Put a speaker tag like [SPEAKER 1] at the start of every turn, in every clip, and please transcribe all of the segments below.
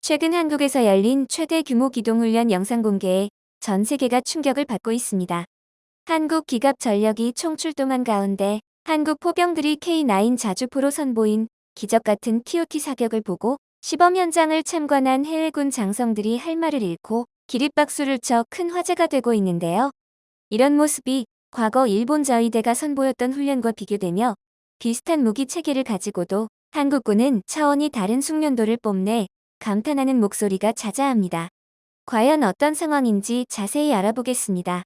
[SPEAKER 1] 최근 한국에서 열린 최대 규모 기동훈련 영상 공개에 전 세계가 충격을 받고 있습니다. 한국 기갑전력이 총출동한 가운데 한국 포병들이 K9 자주포로 선보인 기적같은 TOT 사격을 보고 시범 현장을 참관한 해외군 장성들이 할 말을 잃고 기립박수를 쳐 큰 화제가 되고 있는데요. 이런 모습이 과거 일본 자위대가 선보였던 훈련과 비교되며 비슷한 무기 체계를 가지고도 한국군은 차원이 다른 숙련도를 뽐내 감탄하는 목소리가 자자합니다. 과연 어떤 상황인지 자세히 알아보겠습니다.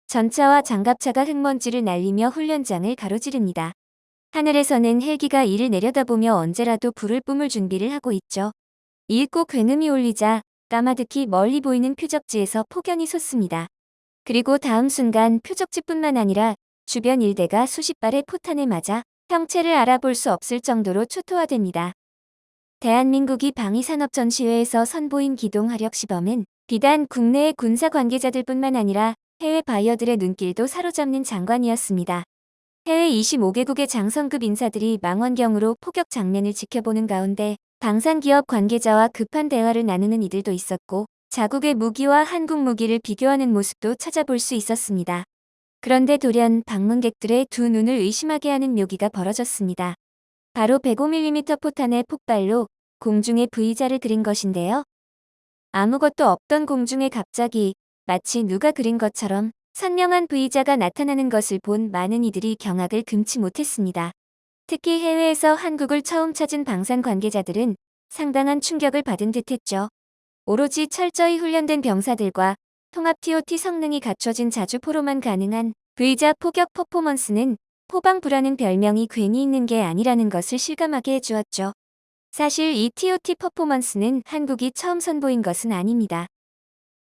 [SPEAKER 1] 전차와 장갑차가 흙먼지를 날리며 훈련장을 가로지릅니다. 하늘에서는 헬기가 이를 내려다보며 언제라도 불을 뿜을 준비를 하고 있죠. 이윽고 굉음이 울리자 까마득히 멀리 보이는 표적지에서 폭연이 솟습니다. 그리고 다음 순간 표적지뿐만 아니라 주변 일대가 수십 발의 포탄에 맞아 형체를 알아볼 수 없을 정도로 초토화됩니다. 대한민국이 방위산업전시회에서 선보인 기동화력 시범은 비단 국내의 군사 관계자들뿐만 아니라 해외 바이어들의 눈길도 사로잡는 장관이었습니다. 해외 25개국의 장성급 인사들이 망원경으로 포격 장면을 지켜보는 가운데 방산기업 관계자와 급한 대화를 나누는 이들도 있었고 자국의 무기와 한국 무기를 비교하는 모습도 찾아볼 수 있었습니다. 그런데 돌연 방문객들의 두 눈을 의심하게 하는 묘기가 벌어졌습니다. 바로 105mm 포탄의 폭발로 공중에 V자를 그린 것인데요. 아무것도 없던 공중에 갑자기 마치 누가 그린 것처럼 선명한 V자가 나타나는 것을 본 많은 이들이 경악을 금치 못했습니다. 특히 해외에서 한국을 처음 찾은 방산 관계자들은 상당한 충격을 받은 듯했죠. 오로지 철저히 훈련된 병사들과 통합 TOT 성능이 갖춰진 자주포로만 가능한 V자 포격 퍼포먼스는 포방부라는 별명이 괜히 있는 게 아니라는 것을 실감하게 해주었죠. 사실 이 TOT 퍼포먼스는 한국이 처음 선보인 것은 아닙니다.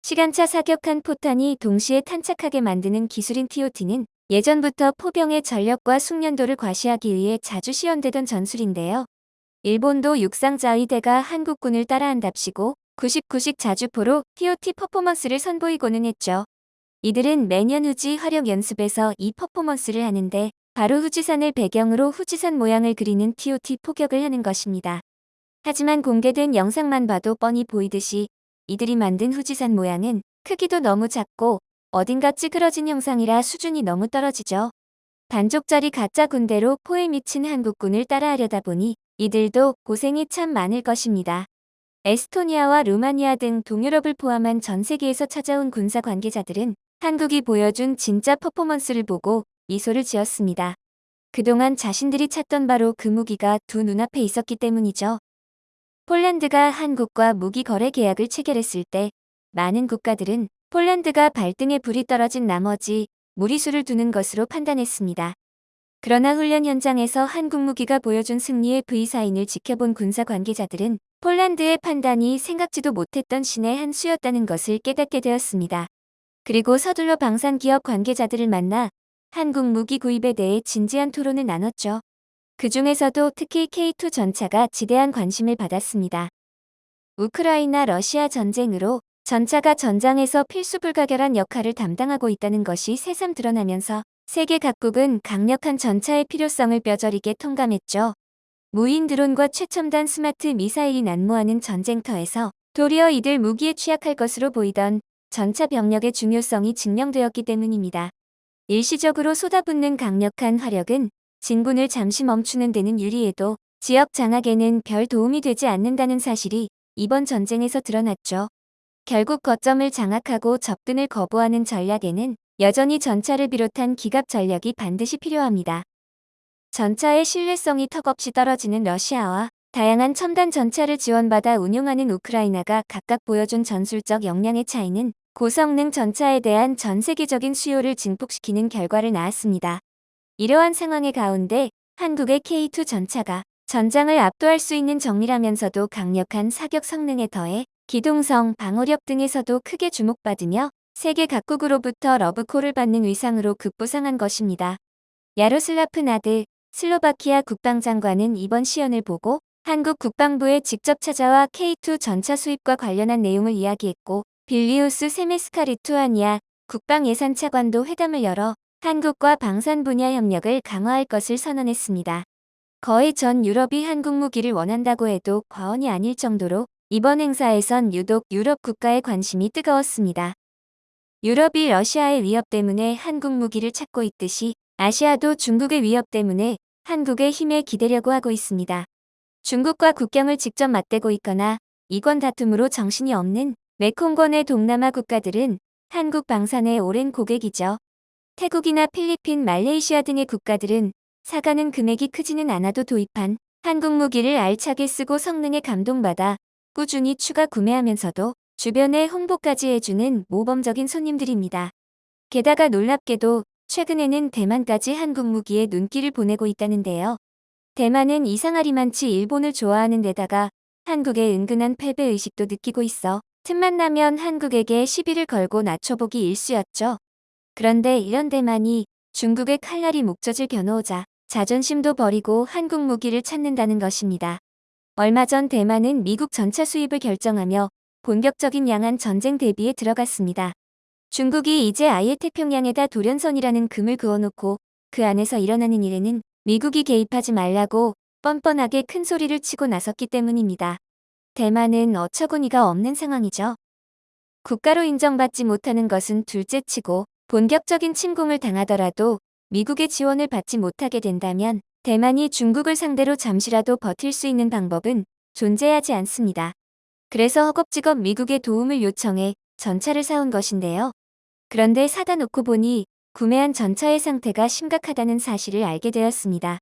[SPEAKER 1] 시간차 사격한 포탄이 동시에 탄착하게 만드는 기술인 TOT는 예전부터 포병의 전력과 숙련도를 과시하기 위해 자주 시연되던 전술인데요. 일본도 육상자위대가 한국군을 따라한답시고 99식 자주포로 TOT 퍼포먼스를 선보이고는 했죠. 이들은 매년 후지 화력 연습에서 이 퍼포먼스를 하는데 바로 후지산을 배경으로 후지산 모양을 그리는 TOT 포격을 하는 것입니다. 하지만 공개된 영상만 봐도 뻔히 보이듯이 이들이 만든 후지산 모양은 크기도 너무 작고 어딘가 찌그러진 형상이라 수준이 너무 떨어지죠. 반쪽짜리 가짜 군대로 포에 미친 한국군을 따라하려다 보니 이들도 고생이 참 많을 것입니다. 에스토니아와 루마니아 등 동유럽을 포함한 전 세계에서 찾아온 군사 관계자들은 한국이 보여준 진짜 퍼포먼스를 보고 미소를 지었습니다. 그동안 자신들이 찾던 바로 그 무기가 두 눈앞에 있었기 때문이죠. 폴란드가 한국과 무기 거래 계약을 체결했을 때 많은 국가들은 폴란드가 발등에 불이 떨어진 나머지 무리수를 두는 것으로 판단했습니다. 그러나 훈련 현장에서 한국 무기가 보여준 승리의 V사인을 지켜본 군사 관계자들은 폴란드의 판단이 생각지도 못했던 신의 한 수였다는 것을 깨닫게 되었습니다. 그리고 서둘러 방산기업 관계자들을 만나 한국 무기 구입에 대해 진지한 토론을 나눴죠. 그 중에서도 특히 K2 전차가 지대한 관심을 받았습니다. 우크라이나 러시아 전쟁으로 전차가 전장에서 필수 불가결한 역할을 담당하고 있다는 것이 새삼 드러나면서 세계 각국은 강력한 전차의 필요성을 뼈저리게 통감했죠. 무인 드론과 최첨단 스마트 미사일이 난무하는 전쟁터에서 도리어 이들 무기에 취약할 것으로 보이던 전차 병력의 중요성이 증명되었기 때문입니다. 일시적으로 쏟아붓는 강력한 화력은 진군을 잠시 멈추는 데는 유리해도 지역 장악에는 별 도움이 되지 않는다는 사실이 이번 전쟁에서 드러났죠. 결국 거점을 장악하고 접근을 거부하는 전략에는 여전히 전차를 비롯한 기갑 전력이 반드시 필요합니다. 전차의 신뢰성이 턱없이 떨어지는 러시아와 다양한 첨단 전차를 지원받아 운용하는 우크라이나가 각각 보여준 전술적 역량의 차이는 고성능 전차에 대한 전 세계적인 수요를 증폭시키는 결과를 낳았습니다. 이러한 상황의 가운데 한국의 K2 전차가 전장을 압도할 수 있는 정밀하면서도 강력한 사격 성능에 더해 기동성, 방어력 등에서도 크게 주목받으며 세계 각국으로부터 러브콜을 받는 위상으로 급부상한 것입니다. 야로슬라프 나드 슬로바키아 국방장관은 이번 시연을 보고 한국 국방부에 직접 찾아와 K2 전차 수입과 관련한 내용을 이야기했고 빌리우스 세메스카리투아니아 국방예산차관도 회담을 열어 한국과 방산 분야 협력을 강화할 것을 선언했습니다. 거의 전 유럽이 한국 무기를 원한다고 해도 과언이 아닐 정도로 이번 행사에선 유독 유럽 국가의 관심이 뜨거웠습니다. 유럽이 러시아의 위협 때문에 한국 무기를 찾고 있듯이 아시아도 중국의 위협 때문에 한국의 힘에 기대려고 하고 있습니다. 중국과 국경을 직접 맞대고 있거나 이권 다툼으로 정신이 없는 메콩권의 동남아 국가들은 한국 방산의 오랜 고객이죠. 태국이나 필리핀, 말레이시아 등의 국가들은 사가는 금액이 크지는 않아도 도입한 한국 무기를 알차게 쓰고 성능에 감동받아 꾸준히 추가 구매하면서도 주변에 홍보까지 해주는 모범적인 손님들입니다. 게다가 놀랍게도 최근에는 대만까지 한국 무기에 눈길을 보내고 있다는데요. 대만은 이상하리만치 일본을 좋아하는 데다가 한국의 은근한 패배의식도 느끼고 있어 틈만 나면 한국에게 시비를 걸고 낮춰보기 일쑤였죠. 그런데 이런 대만이 중국의 칼날이 목젖을 겨누오자 자존심도 버리고 한국 무기를 찾는다는 것입니다. 얼마 전 대만은 미국 전차 수입을 결정하며 본격적인 양안 전쟁 대비에 들어갔습니다. 중국이 이제 아예 태평양에다 돌연선이라는 금을 그어놓고 그 안에서 일어나는 일에는 미국이 개입하지 말라고 뻔뻔하게 큰 소리를 치고 나섰기 때문입니다. 대만은 어처구니가 없는 상황이죠. 국가로 인정받지 못하는 것은 둘째치고 본격적인 침공을 당하더라도 미국의 지원을 받지 못하게 된다면 대만이 중국을 상대로 잠시라도 버틸 수 있는 방법은 존재하지 않습니다. 그래서 허겁지겁 미국의 도움을 요청해 전차를 사온 것인데요. 그런데 사다 놓고 보니 구매한 전차의 상태가 심각하다는 사실을 알게 되었습니다.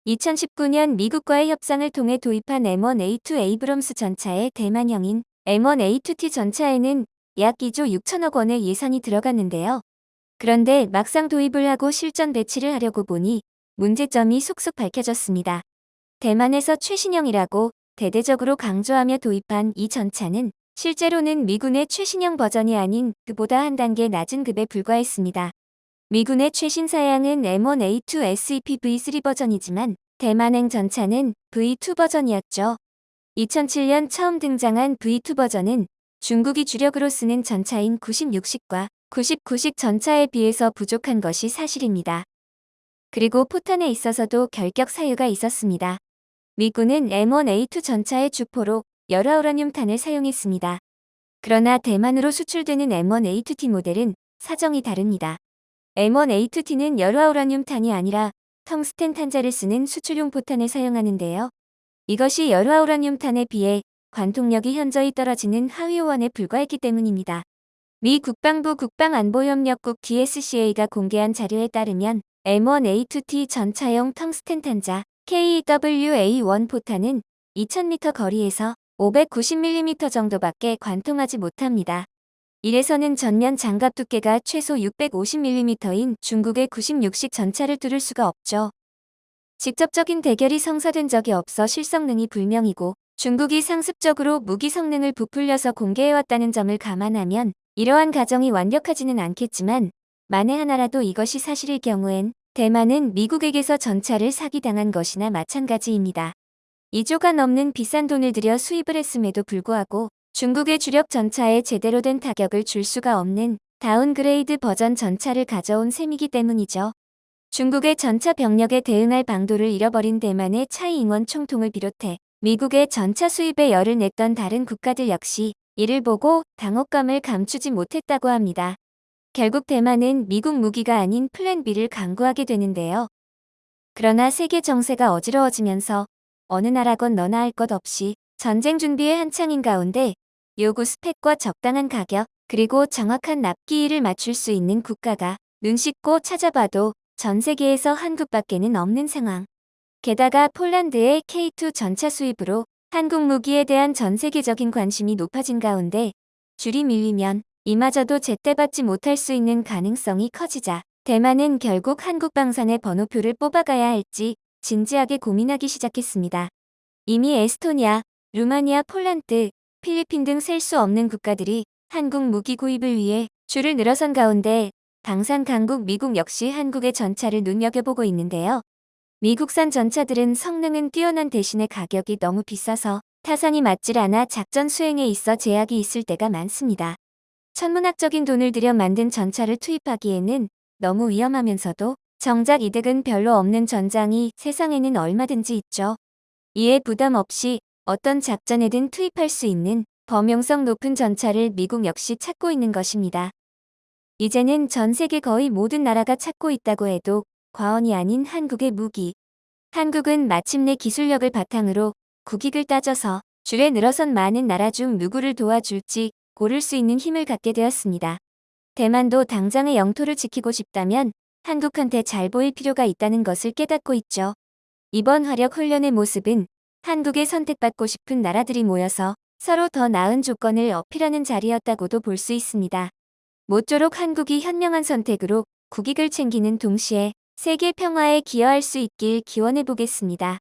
[SPEAKER 1] 2019년 미국과의 협상을 통해 도입한 M1A2 에이브럼스 전차의 대만형인 M1A2T 전차에는 약 2조 6천억 원의 예산이 들어갔는데요. 그런데 막상 도입을 하고 실전 배치를 하려고 보니 문제점이 속속 밝혀졌습니다. 대만에서 최신형이라고 대대적으로 강조하며 도입한 이 전차는 실제로는 미군의 최신형 버전이 아닌 그보다 한 단계 낮은 급에 불과했습니다. 미군의 최신 사양은 M1A2 SEP V3 버전이지만 대만행 전차는 V2 버전이었죠. 2007년 처음 등장한 V2 버전은 중국이 주력으로 쓰는 전차인 96식과 99식 전차에 비해서 부족한 것이 사실입니다. 그리고 포탄에 있어서도 결격 사유가 있었습니다. 미군은 M1A2 전차의 주포로 열화우라늄탄을 사용했습니다. 그러나 대만으로 수출되는 M1A2T 모델은 사정이 다릅니다. M1A2T는 열화우라늄탄이 아니라 텅스텐 탄자를 쓰는 수출용 포탄을 사용하는데요. 이것이 열화우라늄탄에 비해 관통력이 현저히 떨어지는 하위호환에 불과했기 때문입니다. 미 국방부 국방안보협력국 DSCA가 공개한 자료에 따르면 M1A2T 전차용 텅스텐 탄자 KWA-1 포탄은 2000m 거리에서 590mm 정도밖에 관통하지 못합니다. 이래서는 전면 장갑 두께가 최소 650mm인 중국의 96식 전차를 뚫을 수가 없죠. 직접적인 대결이 성사된 적이 없어 실성능이 불명이고 중국이 상습적으로 무기 성능을 부풀려서 공개해왔다는 점을 감안하면 이러한 가정이 완벽하지는 않겠지만 만에 하나라도 이것이 사실일 경우엔 대만은 미국에게서 전차를 사기당한 것이나 마찬가지입니다. 2조가 넘는 비싼 돈을 들여 수입을 했음에도 불구하고 중국의 주력 전차에 제대로 된 타격을 줄 수가 없는 다운그레이드 버전 전차를 가져온 셈이기 때문이죠. 중국의 전차 병력에 대응할 방도를 잃어버린 대만의 차이잉원 총통을 비롯해 미국의 전차 수입에 열을 냈던 다른 국가들 역시 이를 보고 당혹감을 감추지 못했다고 합니다. 결국 대만은 미국 무기가 아닌 플랜 B를 강구하게 되는데요. 그러나 세계 정세가 어지러워지면서 어느 나라건 너나 할 것 없이 전쟁 준비에 한창인 가운데 요구 스펙과 적당한 가격 그리고 정확한 납기일을 맞출 수 있는 국가가 눈 씻고 찾아봐도 전 세계에서 한국밖에는 없는 상황. 게다가 폴란드의 K2 전차 수입으로 한국 무기에 대한 전 세계적인 관심이 높아진 가운데 줄이 밀리면 이마저도 제때받지 못할 수 있는 가능성이 커지자 대만은 결국 한국 방산의 번호표를 뽑아가야 할지 진지하게 고민하기 시작했습니다. 이미 에스토니아, 루마니아, 폴란드, 필리핀 등 셀 수 없는 국가들이 한국 무기 구입을 위해 줄을 늘어선 가운데 방산 강국 미국 역시 한국의 전차를 눈여겨보고 있는데요. 미국산 전차들은 성능은 뛰어난 대신에 가격이 너무 비싸서 타산이 맞질 않아 작전 수행에 있어 제약이 있을 때가 많습니다. 천문학적인 돈을 들여 만든 전차를 투입하기에는 너무 위험하면서도 정작 이득은 별로 없는 전장이 세상에는 얼마든지 있죠. 이에 부담 없이 어떤 작전에든 투입할 수 있는 범용성 높은 전차를 미국 역시 찾고 있는 것입니다. 이제는 전 세계 거의 모든 나라가 찾고 있다고 해도 과언이 아닌 한국의 무기. 한국은 마침내 기술력을 바탕으로 국익을 따져서 줄에 늘어선 많은 나라 중 누구를 도와줄지 고를 수 있는 힘을 갖게 되었습니다. 대만도 당장의 영토를 지키고 싶다면 한국한테 잘 보일 필요가 있다는 것을 깨닫고 있죠. 이번 화력 훈련의 모습은 한국에 선택받고 싶은 나라들이 모여서 서로 더 나은 조건을 어필하는 자리였다고도 볼 수 있습니다. 모쪼록 한국이 현명한 선택으로 국익을 챙기는 동시에 세계 평화에 기여할 수 있길 기원해 보겠습니다.